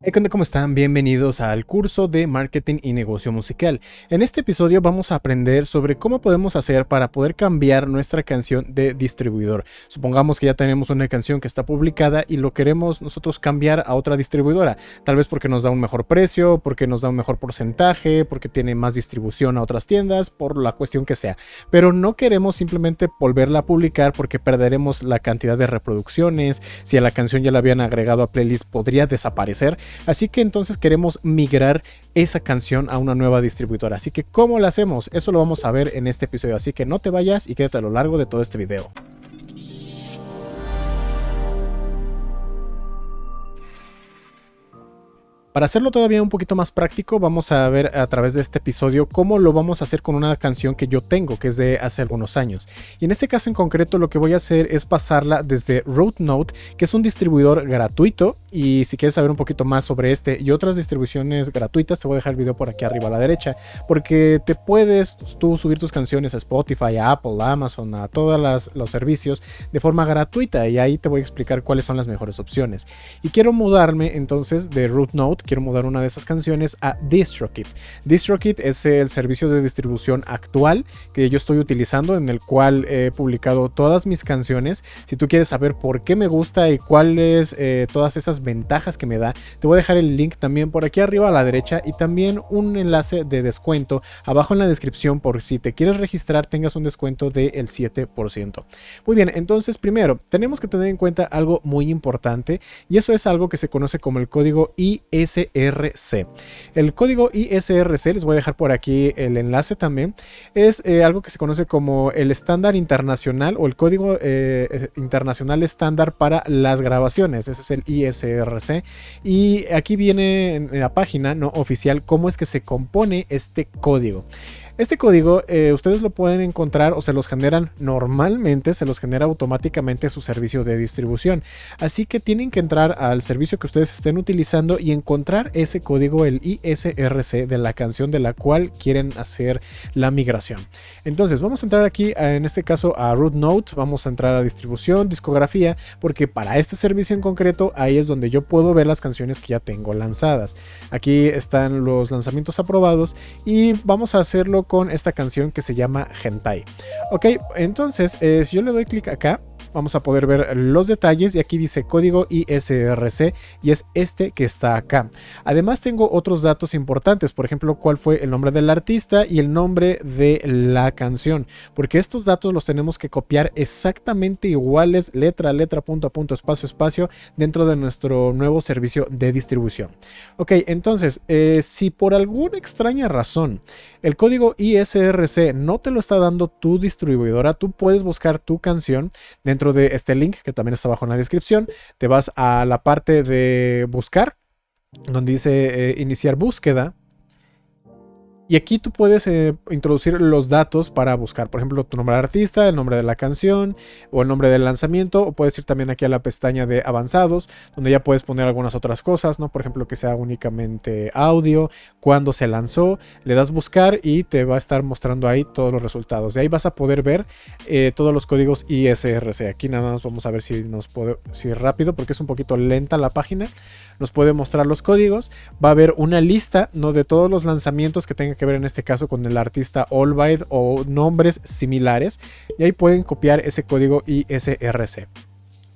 Hey, ¿qué onda? ¿Cómo están? Bienvenidos al curso de Marketing y Negocio Musical. En este episodio vamos a aprender sobre cómo podemos hacer para poder cambiar nuestra canción de distribuidor. Supongamos que ya tenemos una canción que está publicada y lo queremos nosotros cambiar a otra distribuidora. Tal vez porque nos da un mejor precio, porque nos da un mejor porcentaje, porque tiene más distribución a otras tiendas, por la cuestión que sea. Pero no queremos simplemente volverla a publicar porque perderemos la cantidad de reproducciones. Si a la canción ya la habían agregado a playlist, podría desaparecer. Así que entonces queremos migrar esa canción a una nueva distribuidora. Así que ¿cómo lo hacemos? Eso lo vamos a ver en este episodio. Así que no te vayas y quédate a lo largo de todo este video. Para hacerlo todavía un poquito más práctico, vamos a ver a través de este episodio cómo lo vamos a hacer con una canción que yo tengo, que es de hace algunos años. Y en este caso en concreto lo que voy a hacer es pasarla desde Roadnote, que es un distribuidor gratuito. Y si quieres saber un poquito más sobre este y otras distribuciones gratuitas, te voy a dejar el video por aquí arriba a la derecha, porque te puedes tú subir tus canciones a Spotify, a Apple, a Amazon, a todos los servicios de forma gratuita, y ahí te voy a explicar cuáles son las mejores opciones. Y quiero mudarme entonces de Roadnote. Quiero mudar una de esas canciones a DistroKid. DistroKid es el servicio de distribución actual que yo estoy utilizando, en el cual he publicado todas mis canciones. Si tú quieres saber por qué me gusta y cuáles todas esas ventajas que me da, te voy a dejar el link también por aquí arriba a la derecha, y también un enlace de descuento abajo en la descripción por si te quieres registrar, tengas un descuento del 7%. Muy bien, entonces primero tenemos que tener en cuenta algo muy importante, y eso es algo que se conoce como el código ISRC. El código ISRC, les voy a dejar por aquí el enlace también, es algo que se conoce como el estándar internacional o el código internacional estándar para las grabaciones. Ese es el ISRC, y aquí viene en la página no oficial cómo es que se compone este código. Este código ustedes lo pueden encontrar o se los generan normalmente, se los genera automáticamente su servicio de distribución. Así que tienen que entrar al servicio que ustedes estén utilizando y encontrar ese código, el ISRC de la canción de la cual quieren hacer la migración. Entonces vamos a entrar aquí, en este caso a Roadnote, vamos a entrar a distribución, discografía, porque para este servicio en concreto ahí es donde yo puedo ver las canciones que ya tengo lanzadas. Aquí están los lanzamientos aprobados y vamos a hacerlo con esta canción que se llama Hentai. Ok, entonces si yo le doy clic acá, vamos a poder ver los detalles, y aquí dice código ISRC y es este que está acá. Además tengo otros datos importantes, por ejemplo cuál fue el nombre del artista y el nombre de la canción, porque estos datos los tenemos que copiar exactamente iguales, letra a letra, punto a punto, espacio a espacio, dentro de nuestro nuevo servicio de distribución. Ok, entonces si por alguna extraña razón el código ISRC no te lo está dando tu distribuidora, tú puedes buscar tu canción dentro de este link que también está abajo en la descripción. Te vas a la parte de buscar, donde dice iniciar búsqueda. Y aquí tú puedes introducir los datos para buscar, por ejemplo, tu nombre de artista, el nombre de la canción o el nombre del lanzamiento, o puedes ir también aquí a la pestaña de avanzados, donde ya puedes poner algunas otras cosas, ¿no? Por ejemplo, que sea únicamente audio, cuándo se lanzó, le das buscar y te va a estar mostrando ahí todos los resultados. De ahí vas a poder ver todos los códigos ISRC. Aquí nada más vamos a ver si si rápido, porque es un poquito lenta la página. Nos puede mostrar los códigos, va a haber una lista, ¿no?, de todos los lanzamientos que tengan que ver en este caso con el artista Allbite o nombres similares, y ahí pueden copiar ese código ISRC.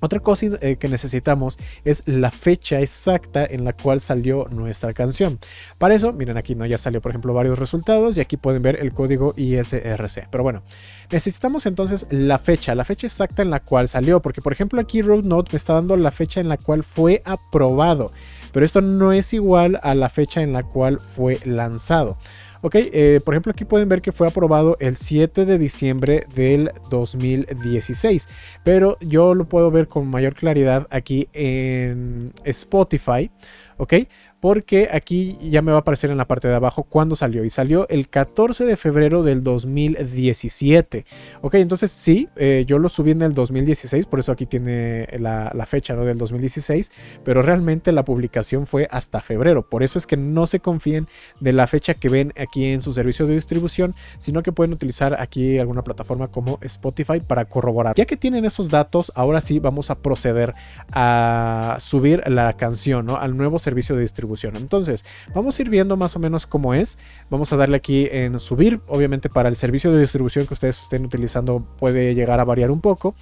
Otra cosa que necesitamos es la fecha exacta en la cual salió nuestra canción. Para eso, miren aquí, ¿no?, ya salió por ejemplo varios resultados y aquí pueden ver el código ISRC. Pero bueno, necesitamos entonces la fecha exacta en la cual salió, porque por ejemplo aquí Roadnote me está dando la fecha en la cual fue aprobado, pero esto no es igual a la fecha en la cual fue lanzado. Ok, por ejemplo aquí pueden ver que fue aprobado el 7 de diciembre del 2016, pero yo lo puedo ver con mayor claridad aquí en Spotify. Ok, porque aquí ya me va a aparecer en la parte de abajo cuándo salió, y salió el 14 de febrero del 2017. Ok, entonces sí, yo lo subí en el 2016, por eso aquí tiene la fecha, ¿no?, del 2016, pero realmente la publicación fue hasta febrero. Por eso es que no se confíen de la fecha que ven aquí en su servicio de distribución, sino que pueden utilizar aquí alguna plataforma como Spotify para corroborar. Ya que tienen esos datos, ahora sí vamos a proceder a subir la canción, ¿no?, al nuevo servicio de distribución. Entonces vamos a ir viendo más o menos cómo es. Vamos a darle aquí en subir. Obviamente para el servicio de distribución que ustedes estén utilizando puede llegar a variar un poco,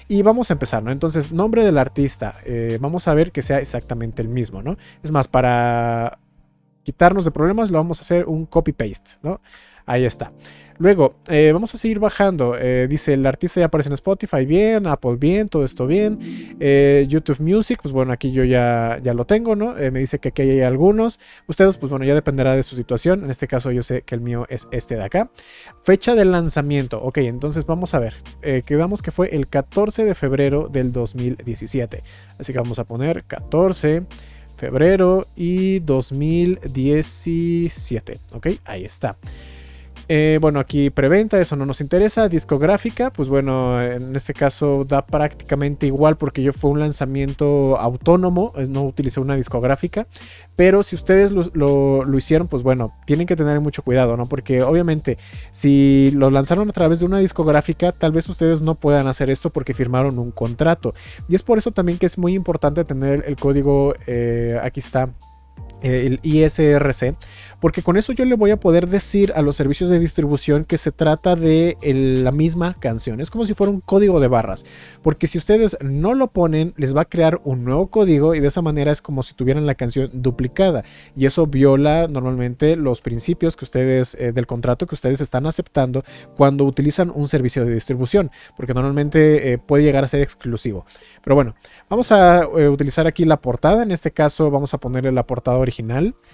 y vamos a empezar, ¿no? Entonces, nombre del artista, vamos a ver que sea exactamente el mismo, ¿no? Es más, para quitarnos de problemas lo vamos a hacer un copy paste, ¿no? Ahí está. Luego, vamos a seguir bajando. Dice, el artista ya aparece en Spotify, bien. Apple, bien. Todo esto bien. YouTube Music, pues bueno, aquí yo ya lo tengo, ¿no? Me dice que aquí hay algunos. Ustedes, pues bueno, ya dependerá de su situación. En este caso yo sé que el mío es este de acá. Fecha de lanzamiento. Ok, entonces vamos a ver. Quedamos que fue el 14 de febrero del 2017. Así que vamos a poner 14 febrero y 2017. Ok, ahí está. Bueno, aquí preventa, eso no nos interesa. Discográfica, pues bueno, en este caso da prácticamente igual porque fue un lanzamiento autónomo, no utilicé una discográfica. Pero si ustedes lo hicieron, pues bueno, tienen que tener mucho cuidado, ¿no? Porque obviamente si lo lanzaron a través de una discográfica, tal vez ustedes no puedan hacer esto porque firmaron un contrato. Y es por eso también que es muy importante tener el código, aquí está, el ISRC, porque con eso yo le voy a poder decir a los servicios de distribución que se trata de la misma canción. Es como si fuera un código de barras, porque si ustedes no lo ponen, les va a crear un nuevo código y de esa manera es como si tuvieran la canción duplicada, y eso viola normalmente los principios que ustedes del contrato que ustedes están aceptando cuando utilizan un servicio de distribución, porque normalmente puede llegar a ser exclusivo. Pero bueno, vamos a utilizar aquí la portada. En este caso vamos a ponerle la portada original,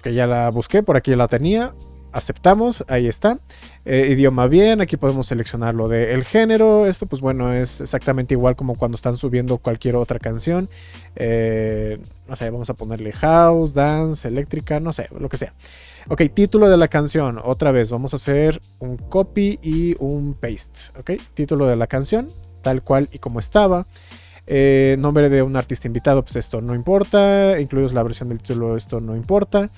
que ya la busqué, por aquí la tenía. Aceptamos, ahí está. Idioma bien, aquí podemos seleccionar lo del género. Esto pues bueno es exactamente igual como cuando están subiendo cualquier otra canción. No sé, vamos a ponerle house, dance, eléctrica, no sé, lo que sea. Ok, título de la canción, otra vez vamos a hacer un copy y un paste. Ok, título de la canción, tal cual y como estaba. Nombre de un artista invitado, pues esto no importa. Incluidos la versión del título, esto no importa.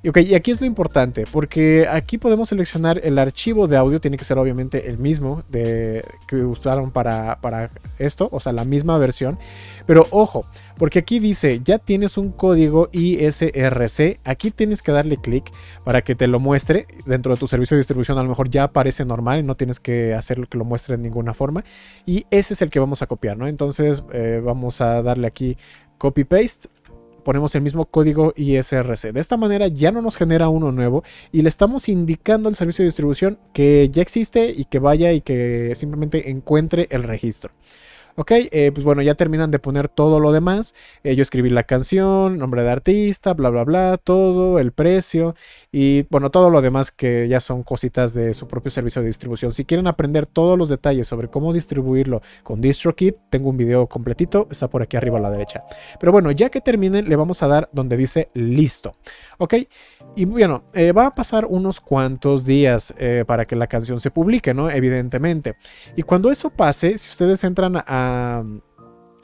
Y ok, y aquí es lo importante, porque aquí podemos seleccionar el archivo de audio. Tiene que ser obviamente el mismo que usaron para esto, o sea, la misma versión. Pero ojo, porque aquí dice, ya tienes un código ISRC. Aquí tienes que darle clic para que te lo muestre dentro de tu servicio de distribución. A lo mejor ya aparece normal y no tienes que hacer que lo muestre de ninguna forma. Y ese es el que vamos a copiar, ¿no? Entonces vamos a darle aquí copy paste. Ponemos el mismo código ISRC. De esta manera ya no nos genera uno nuevo y le estamos indicando al servicio de distribución que ya existe y que vaya y que simplemente encuentre el registro. Ok, pues bueno, ya terminan de poner todo lo demás. Yo escribí la canción, nombre de artista, bla, bla, bla, todo, el precio y bueno, todo lo demás que ya son cositas de su propio servicio de distribución. Si quieren aprender todos los detalles sobre cómo distribuirlo con DistroKid, tengo un video completito, está por aquí arriba a la derecha. Pero bueno, ya que terminen, le vamos a dar donde dice listo. Ok, y bueno, va a pasar unos cuantos días para que la canción se publique, ¿no? Evidentemente. Y cuando eso pase, si ustedes entran a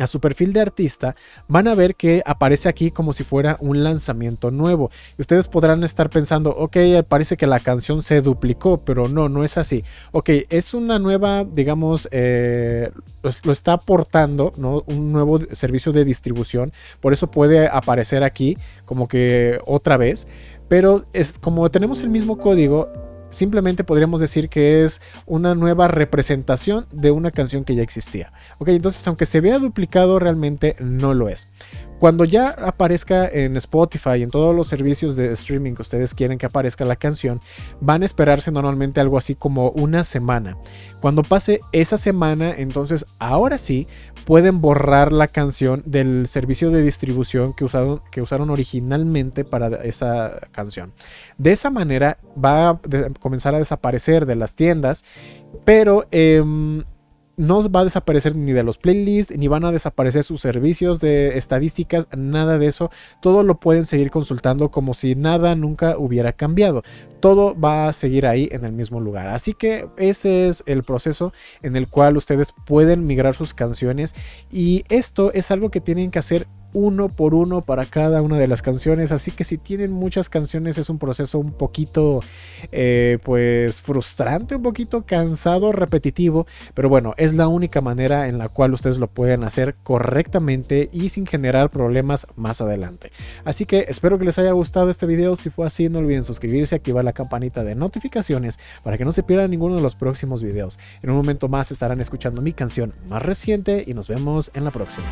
su perfil de artista, van a ver que aparece aquí como si fuera un lanzamiento nuevo. Y ustedes podrán estar pensando, ok, parece que la canción se duplicó, pero no es así. Ok, es una nueva, digamos, lo está aportando, ¿no? Un nuevo servicio de distribución. Por eso puede aparecer aquí como que otra vez. Pero es como tenemos el mismo código, simplemente podríamos decir que es una nueva representación de una canción que ya existía. Ok, entonces aunque se vea duplicado, realmente no lo es. Cuando ya aparezca en Spotify y en todos los servicios de streaming que ustedes quieren que aparezca la canción, van a esperarse normalmente algo así como una semana. Cuando pase esa semana, entonces ahora sí pueden borrar la canción del servicio de distribución que usaron originalmente para esa canción. De esa manera va a comenzar a desaparecer de las tiendas, pero no va a desaparecer ni de los playlists, ni van a desaparecer sus servicios de estadísticas, nada de eso. Todo lo pueden seguir consultando como si nada nunca hubiera cambiado. Todo va a seguir ahí en el mismo lugar. Así que ese es el proceso en el cual ustedes pueden migrar sus canciones, y esto es algo que tienen que hacer uno por uno para cada una de las canciones. Así que si tienen muchas canciones es un proceso un poquito pues frustrante, un poquito cansado, repetitivo, pero bueno, es la única manera en la cual ustedes lo pueden hacer correctamente y sin generar problemas más adelante. Así que espero que les haya gustado este video. Si fue así, no olviden suscribirse, activar la campanita de notificaciones para que no se pierdan ninguno de los próximos videos. En un momento más estarán escuchando mi canción más reciente y nos vemos en la próxima.